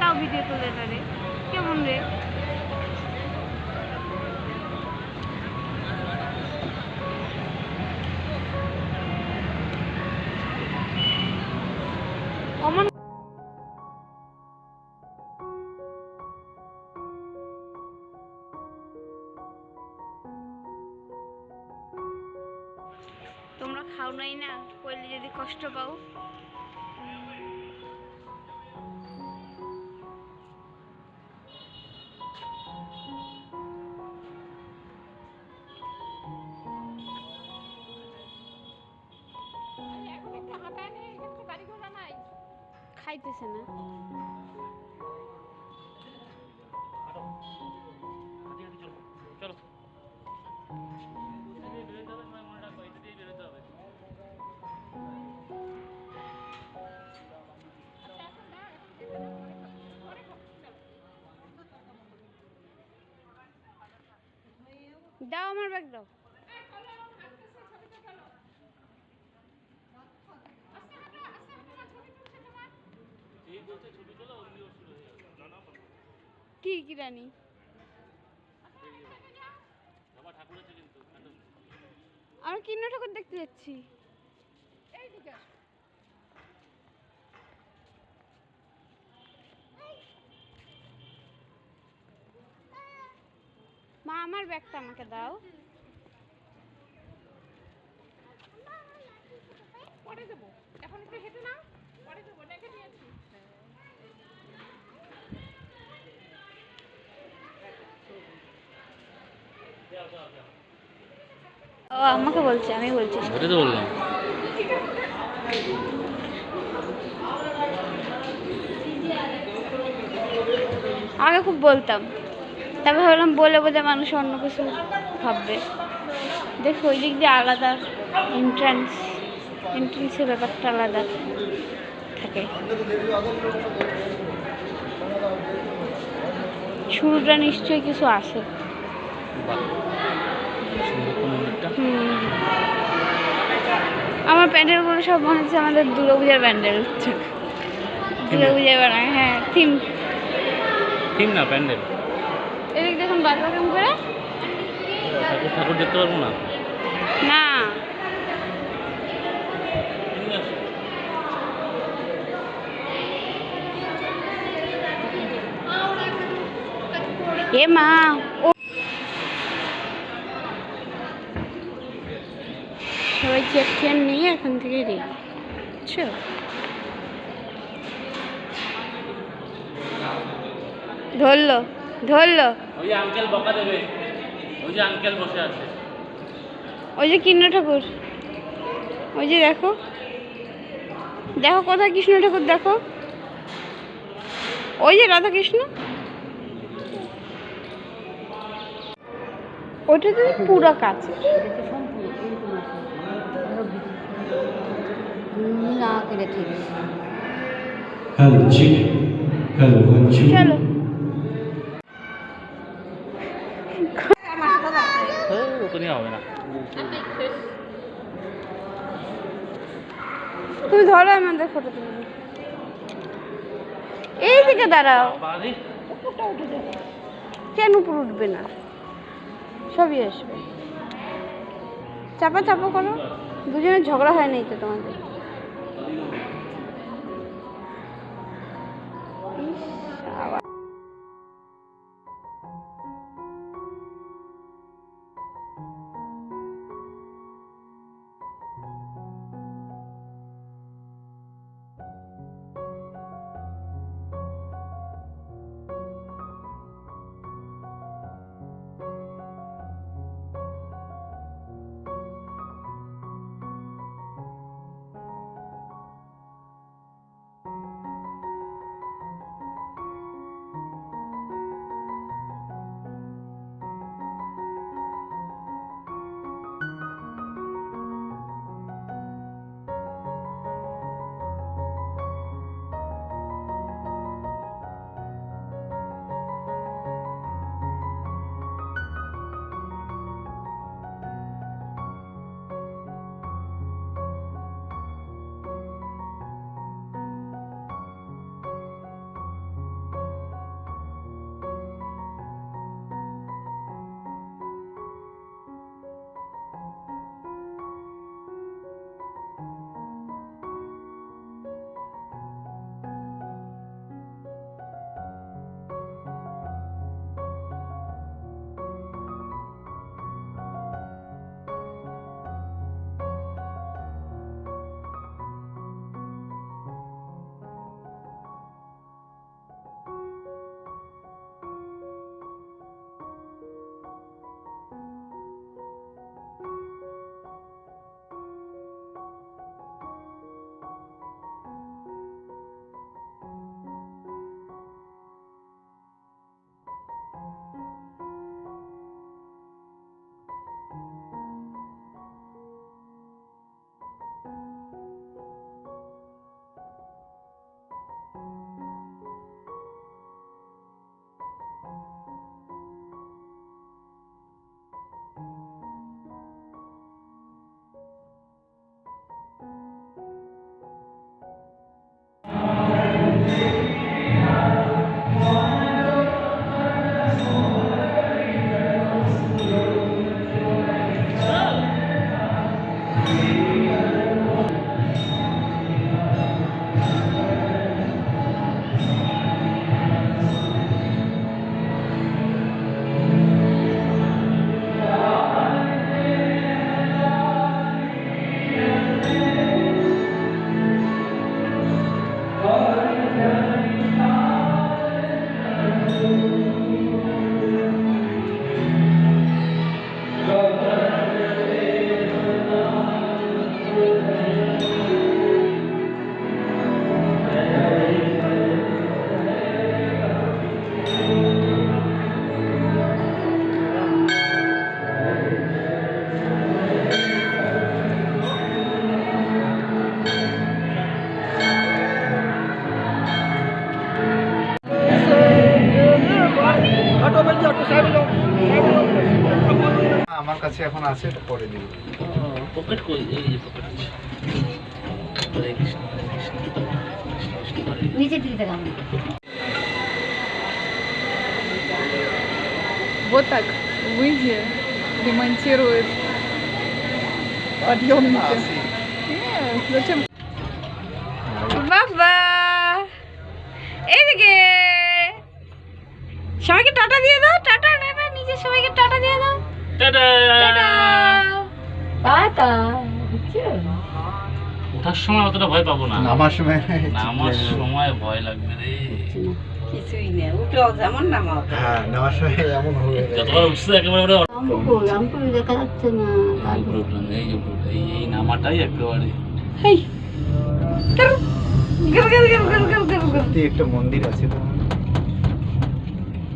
তাও ভিডিও তুলে না রে, কেমন রে? অমন তোমরা খাও নাই না, কইলে যদি কষ্ট পাও। খাইতেছে না। দাও আমার ব্যাগ দাও। কি কি রানী? আমি কিন্ন ঠাকুর দেখতে যাচ্ছি। মা আমার ব্যাগটা আমাকে দাও। পরে দেবো, এখন একটু হেঁটে নাও, পরে দেবো, রেখে দিয়েছি। ও আমাকে বলছে, আমি বলছি তো বললাম। আগে খুব বলতাম, তারপর ভাবলাম বলে বোধহয় মানুষ অন্য কিছু ভাববে। দেখো ওই দিক দিয়ে আলাদা এন্ট্রান্সের ব্যাপারটা আলাদা থাকে। শুরুটা নিশ্চয়ই কিছু আছে। আমার প্যান্ডেলগুলো সব মনে হচ্ছে আমাদের দুর্গাপূজার প্যান্ডেল হচ্ছে। দুর্গাপূজার বানায়, হ্যাঁ থিম না প্যান্ডেল। এদিক দেখুন বাজা কেমন করে ঠাকুর দেখতে পারবো না। না এ মা, ও সবাই চেয়ার নিয়ে এখান থেকে রে, বুঝছো? ধরলো ওই যে আঙ্কেল বকা দেবে, ওই যে আঙ্কেল বসে আছে, ওই যে কৃষ্ণ ঠাকুর, ওই যে দেখো দেখো কোথায় কৃষ্ণ ঠাকুর, দেখো ওই যে রাধা কৃষ্ণ, ওইটা তো পুরো কাছে না করে ঠিক। চলো হবে না, তুমি ধরো আমাদের ফটো তুলবে। এই দিকে দাঁড়াও, কেন উপর উঠবে না, সবই আসবে। চাপা চাপা করো, দুজনের ঝগড়া হয় নাই তো তোমাদের? আমার কাছে এখন আছে, এটা পরে দিব। পকেট কই? এই যে পকেট আছে। হরে কৃষ্ণ হরে কৃষ্ণ কৃষ্ণ কৃষ্ণ হরে কৃষ্ণ। नीचे दिख रहा है Вот так выйди, ремонтирует подъемники. Нет, зачем? বাবা এইদিকে সবাইকে টাটা দিয়ে দাও, টাটা টাটা, নিজের সবাইকে টাটা দিয়ে দাও, টাটা। টাটা। टाटा देखिए ওঠার সময় অতটা ভয় পাবো না, নামার সময় নামার সময় ভয় লাগবে রে। কিছুই নেই, উঠেও যেমন নামাও তেমন। হ্যাঁ, নামার সময় এমন হবে। যতবার উঠছে একেবারে हमको देखा যাচ্ছে না উপরে উঠলাম, এই যে উপরে উঠলাম। এই নামাটাই একেবারে হেই গর গর গর গর গর গর গর গর। সত্যি একটা মন্দির আছে তো।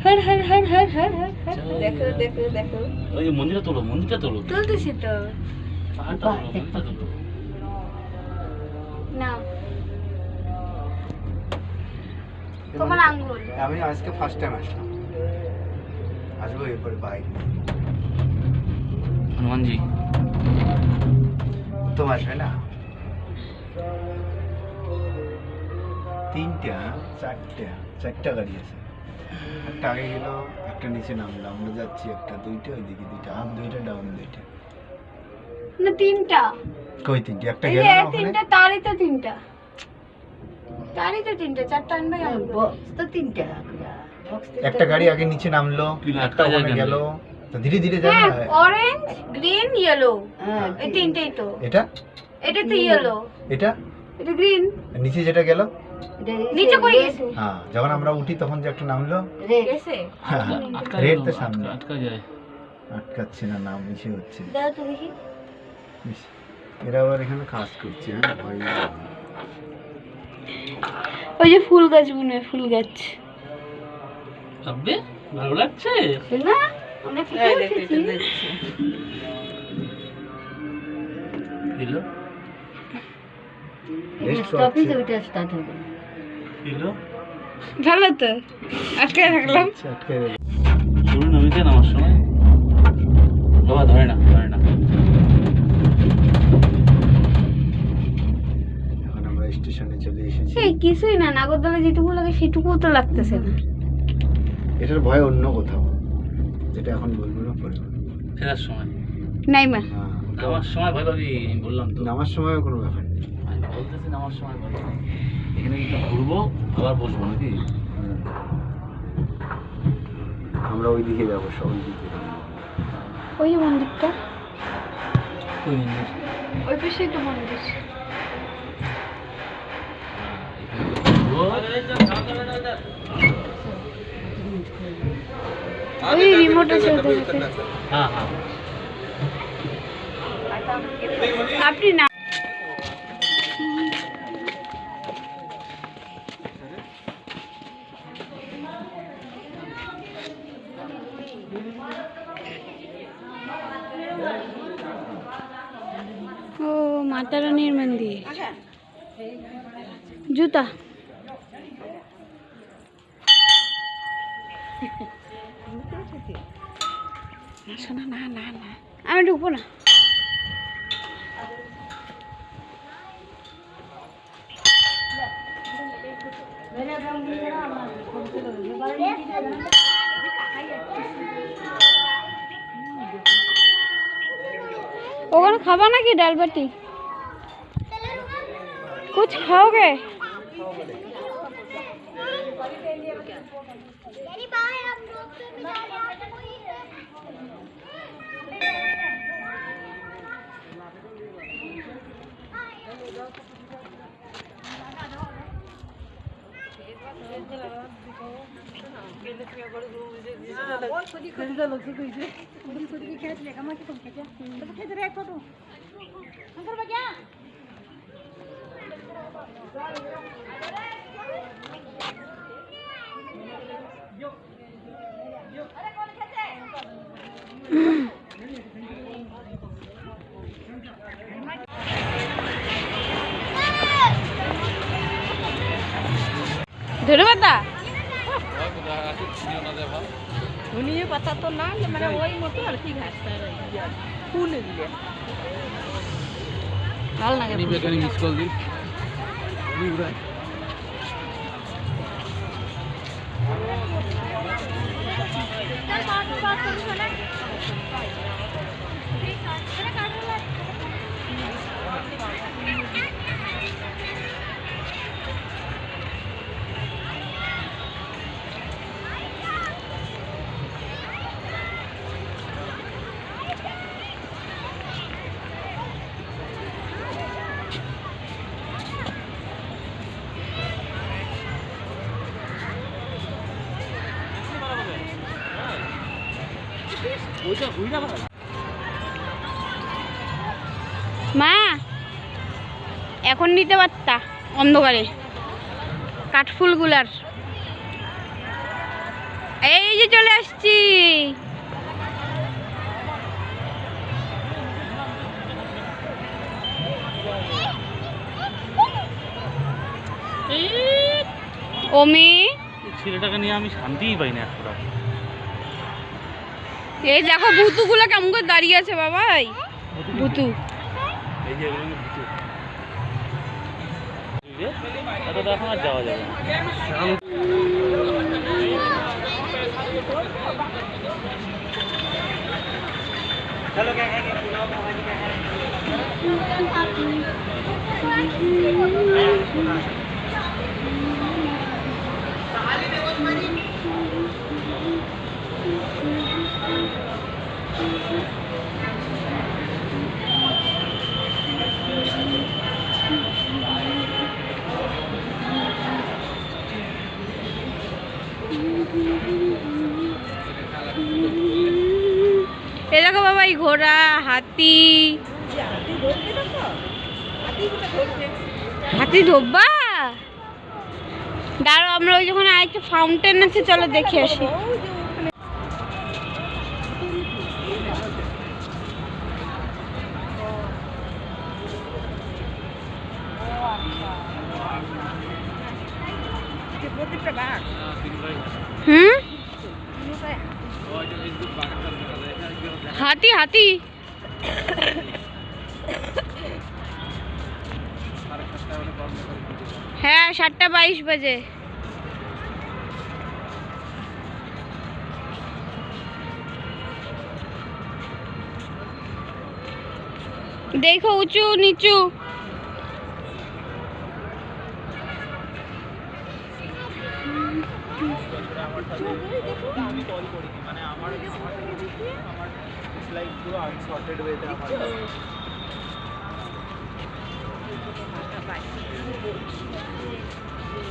হর হর হর হর হর হর হর। দেখো দেখো দেখো, ওই মন্দিরটা তোলো, মন্দিরটা তোলো, তুলতেছি তো পাহাড়টা তোলো, মন্দিরটা তোলো। না তোমার আঙ্গুল। আমি আজকে ফার্স্ট টাইম আসলাম, আসবো এরপরে বাইক হনুমানজি তো আসবে না। চারটা গাড়ি আছে, একটা আগে গেল, একটা নিচে নামলো, আমরা যাচ্ছি একটা, দুইটা ওইদিকে দুইটা, আপ দুইটা ডাউন দুইটা। না তিনটা, কই তিনটে? একটা এই গেল যে না ওখানে? তিনটা, তারই তো তিনটা, তারই তো তিনটা, চারটা আনবে কেন? बॉक्स तो तीन टा बॉक्स একটা গাড়ি আগে নিচে নামলো, তুই একটা আটকা ওখানে যাবি গেল, তো ধীরে ধীরে যাবে হ্যাঁ, না। অরেঞ্জ গ্রিন ইয়েলো, हां এই তিনটেই তো। এটা এটা তো ইয়েলো, এটা এটা গ্রিন। আর নিচে যেটা গেল, নিচে কই গেছে? হ্যাঁ, যখন আমরা উঠি তখন যে একটা নামলো, रेड গেছে। হ্যাঁ, আটকা রেড গেল, তো সামনে, আটকা যায়। আটকাচ্ছে না, নাম নিচে হচ্ছে। দাও তো দেখি। ইস, এরা আবার এখানে কাজ করছে, হ্যাঁ ভয় লাগে। ওই যে ফুল গাছ মনে হয়, ফুল গাছ। ভাববে ভালো লাগছে। ना हमने এই দেখো এটা দেখছি। দিলো स्टॉप ही तो उठा स्टार्ट हो गया দিলো ভালো তো, আজকে থাকলাম। আচ্ছা, আটকে গেল। চলুন নামিতে নামার সময় বাবা ধরে না, ধরে না। এখন আমরা স্টেশনে চলে এসেছি। এই কিছুই না, নাগরদোলা যেটুকু লাগে সেটুকুও তো লাগতেছে না। এটার ভয় অন্য কোথাও, যেটা এখন বলবো না, পরে বলবো। ফেরার সময়, নাই মা, না, নামার সময় ভয় পাবি, আমি বললাম তো। নামার সময় কোনো ব্যাপার নেই। আমি বলতেছি নামার সময় ভয় পাবি। এখানে কিন্তু ঘুরবো আবার বসবো নাকি? আমরা ওই দিকে যাবো, সব ওই দিকে। ওই যে মন্দিরটা, ওই মন্দির। ওই পাশেই তো মন্দির। ওই রিমোট আছে ওদের কাছে। হ্যাঁ হ্যাঁ আপনি না, ও মাতা রানীর মন্দির। জুতা না শোনা, না না না, আমি ঢুকবো না। ওখানে খাবা নাকি ডাল বাটি? कुछ खाओगे? ধন্যবাদ দা। ধনিয়ে পাতা তো না মানে ওই মতো আর কি ঘাসটা ফুল এগুলো ভালো লাগে বেকারি মিস কল দিন মা এখন নিতে পারতা অন্ধকারে কাঠফুলগুলার। এই যে চলে আসছি। ওমি ছেলেটাকে নিয়ে আমি শান্তিই পাই না একটা। এই দেখো ভুতুগুলো কেমন করে দাঁড়িয়ে আছে বাবাই। ভুতু এই যে এগুলো ভুতু এত তো এখন আর যাওয়া যাবে না। এই দেখো বাবাই ঘোড়া হাতি। হাতি ধোবা দাঁড়ো আমরা ওই যখন আরেকটা ফাউন্টেন আছে চলো দেখে আসি। হুম हाथी हाथी है 7:22 बजे। देखो ऊंचू नीचू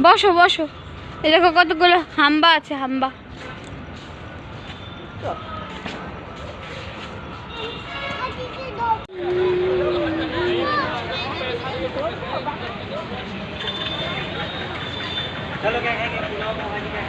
বসো বসো। এই দেখো কতগুলো হাম্বা আছে হাম্বা। चलो क्या खाएंगे पुलाव खाएंगे क्या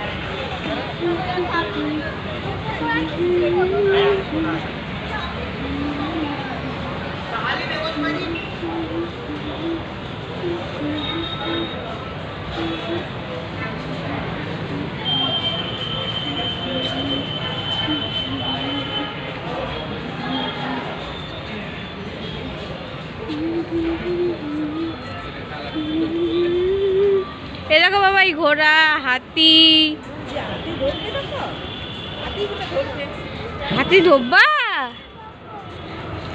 এই দেখো বাবাই ঘোড়া হাতি। হাতি ধোবা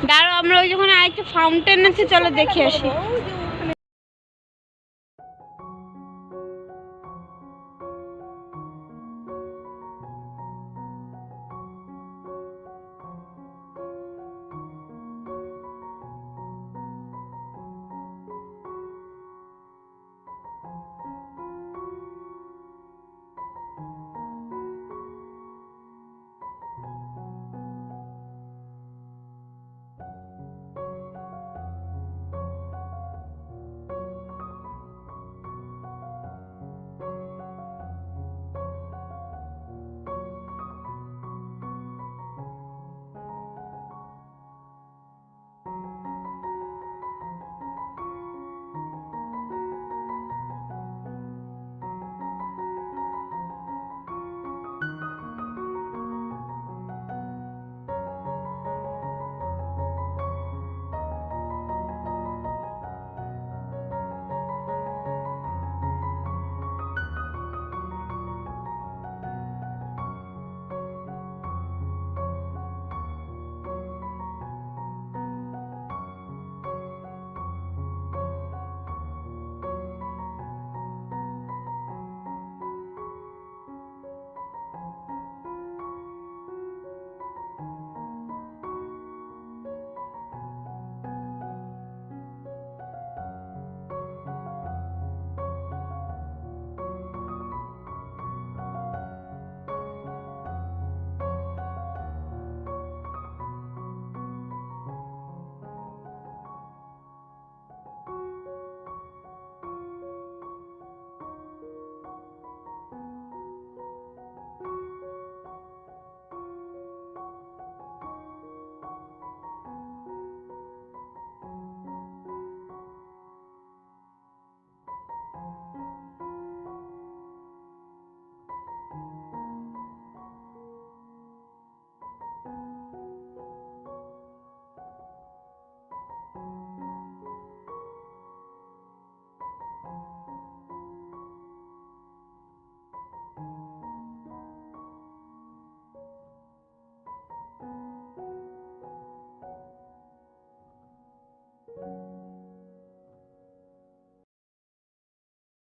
দাঁড়ো আমরা ওই যখন আরেকটা ফাউন্টেন আছে চলো দেখে আসি।